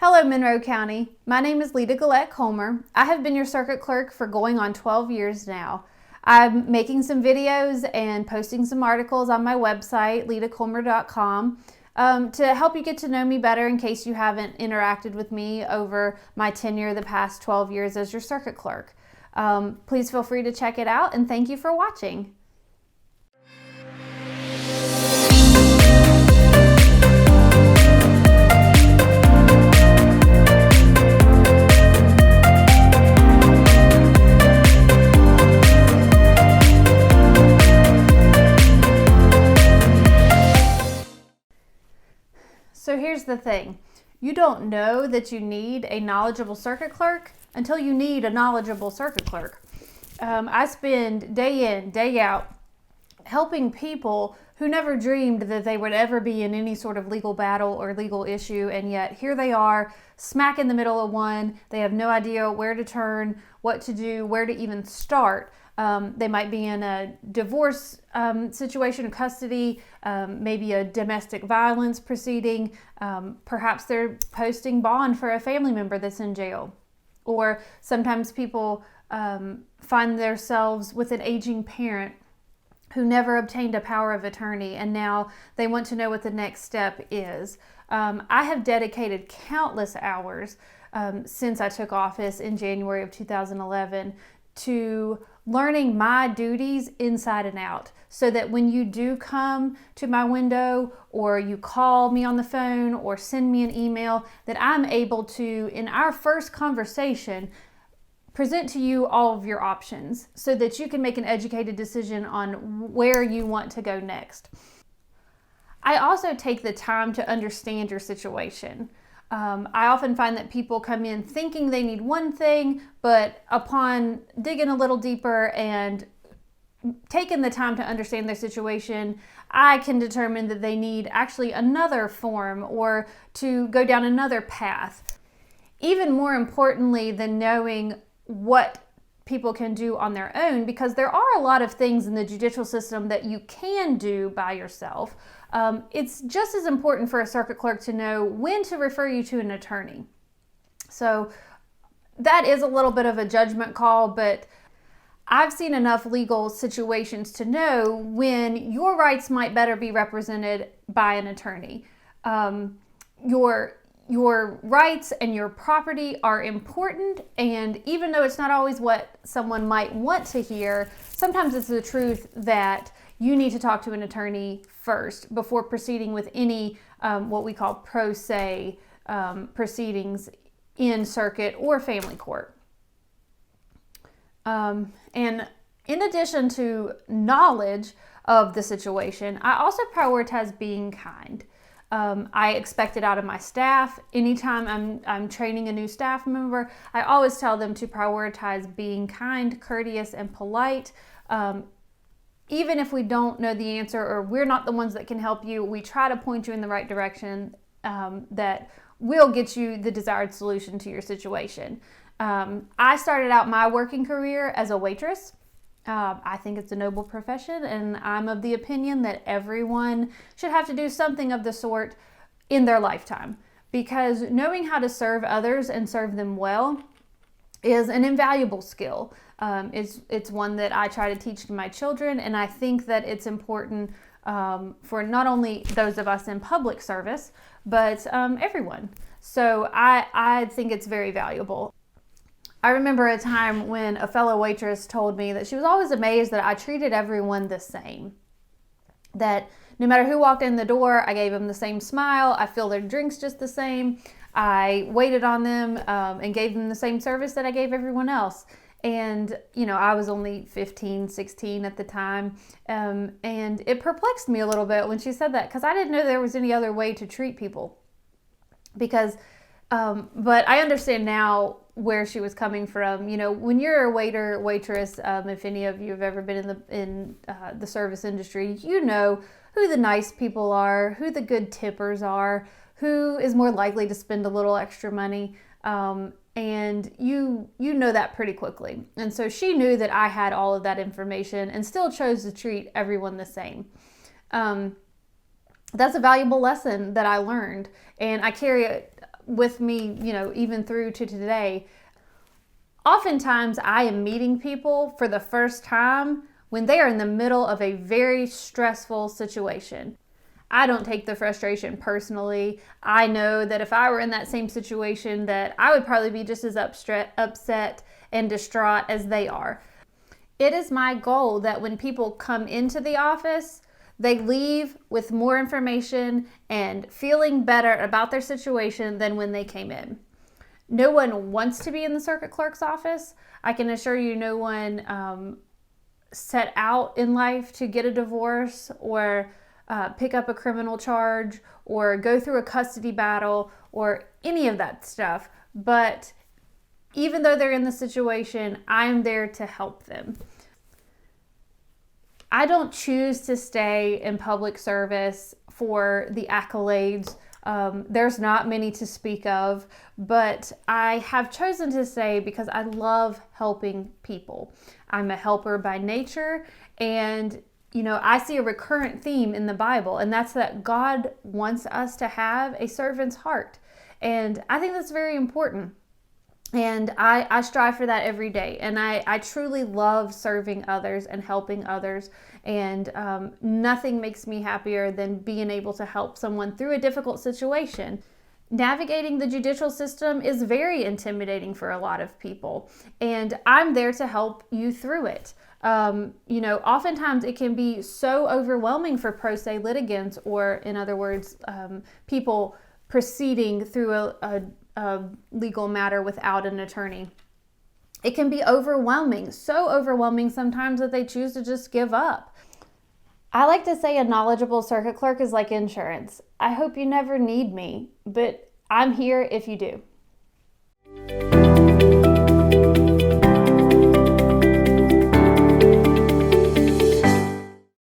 Hello, Monroe County. My name is Gullette-Comer. I have been your circuit clerk for going on 12 years now. I'm making some videos and posting some articles on my website, Gullette-Comer.com, to help you get to know me better in case you haven't interacted with me over my tenure the past 12 years as your circuit clerk. Please feel free to check it out, and thank you for watching. So here's the thing. You don't know that you need a knowledgeable circuit clerk until you need a knowledgeable circuit clerk. I spend day in, day out helping people who never dreamed that they would ever be in any sort of legal battle or legal issue, and yet here they are, smack in the middle of one. They have no idea where to turn, what to do, where to even start. They might be in a divorce situation, custody, maybe a domestic violence proceeding. Perhaps they're posting bond for a family member that's in jail. Or sometimes people find themselves with an aging parent who never obtained a power of attorney, and now they want to know what the next step is. I have dedicated countless hours since I took office in January of 2011 to learning my duties inside and out, so that when you do come to my window or you call me on the phone or send me an email, that I'm able to, in our first conversation, present to you all of your options so that you can make an educated decision on where you want to go next. I also take the time to understand your situation. I often find that people come in thinking they need one thing, but upon digging a little deeper and taking the time to understand their situation, I can determine that they need actually another form or to go down another path. Even more importantly than knowing what people can do on their own, because there are a lot of things in the judicial system that you can do by yourself. It's just as important for a circuit clerk to know when to refer you to an attorney. So that is a little bit of a judgment call, but I've seen enough legal situations to know when your rights might better be represented by an attorney. Your rights and your property are important, and even though it's not always what someone might want to hear, sometimes it's the truth that you need to talk to an attorney first before proceeding with any what we call pro se proceedings in circuit or family court. And in addition to knowledge of the situation, I also prioritize being kind. I expect it out of my staff. Anytime I'm training a new staff member, I always tell them to prioritize being kind, courteous, and polite. Even if we don't know the answer or we're not the ones that can help you, we try to point you in the right direction that will get you the desired solution to your situation. I started out my working career as a waitress. I think it's a noble profession, and I'm of the opinion that everyone should have to do something of the sort in their lifetime, because knowing how to serve others and serve them well is an invaluable skill. It's one that I try to teach to my children, and I think that it's important for not only those of us in public service, but everyone. So I think it's very valuable. I remember a time when a fellow waitress told me that she was always amazed that I treated everyone the same. That no matter who walked in the door, I gave them the same smile. I filled their drinks just the same. I waited on them and gave them the same service that I gave everyone else. And, I was only 15, 16 at the time. And it perplexed me a little bit when she said that, because I didn't know there was any other way to treat people. But I understand now where she was coming from. When you're a waiter, waitress, if any of you have ever been in the service industry, you know who the nice people are, who the good tippers are, who is more likely to spend a little extra money, and you know that pretty quickly. And so she knew that I had all of that information and still chose to treat everyone the same. That's a valuable lesson that I learned, and I carry it with me, even through to today, oftentimes I am meeting people for the first time when they are in the middle of a very stressful situation. I don't take the frustration personally. I know that if I were in that same situation, that I would probably be just as upset and distraught as they are. It is my goal that when people come into the office, they leave with more information and feeling better about their situation than when they came in. No one wants to be in the circuit clerk's office. I can assure you no one set out in life to get a divorce or pick up a criminal charge or go through a custody battle or any of that stuff. But even though they're in the situation, I'm there to help them. I don't choose to stay in public service for the accolades. There's not many to speak of, but I have chosen to stay because I love helping people. I'm a helper by nature, and I see a recurrent theme in the Bible, and that's that God wants us to have a servant's heart. And I think that's very important. And I strive for that every day. And I truly love serving others and helping others. And nothing makes me happier than being able to help someone through a difficult situation. Navigating the judicial system is very intimidating for a lot of people. And I'm there to help you through it. Oftentimes it can be so overwhelming for pro se litigants, or in other words, people proceeding through a legal matter without an attorney. It can be overwhelming, so overwhelming sometimes that they choose to just give up. I like to say a knowledgeable circuit clerk is like insurance. I hope you never need me, but I'm here if you do.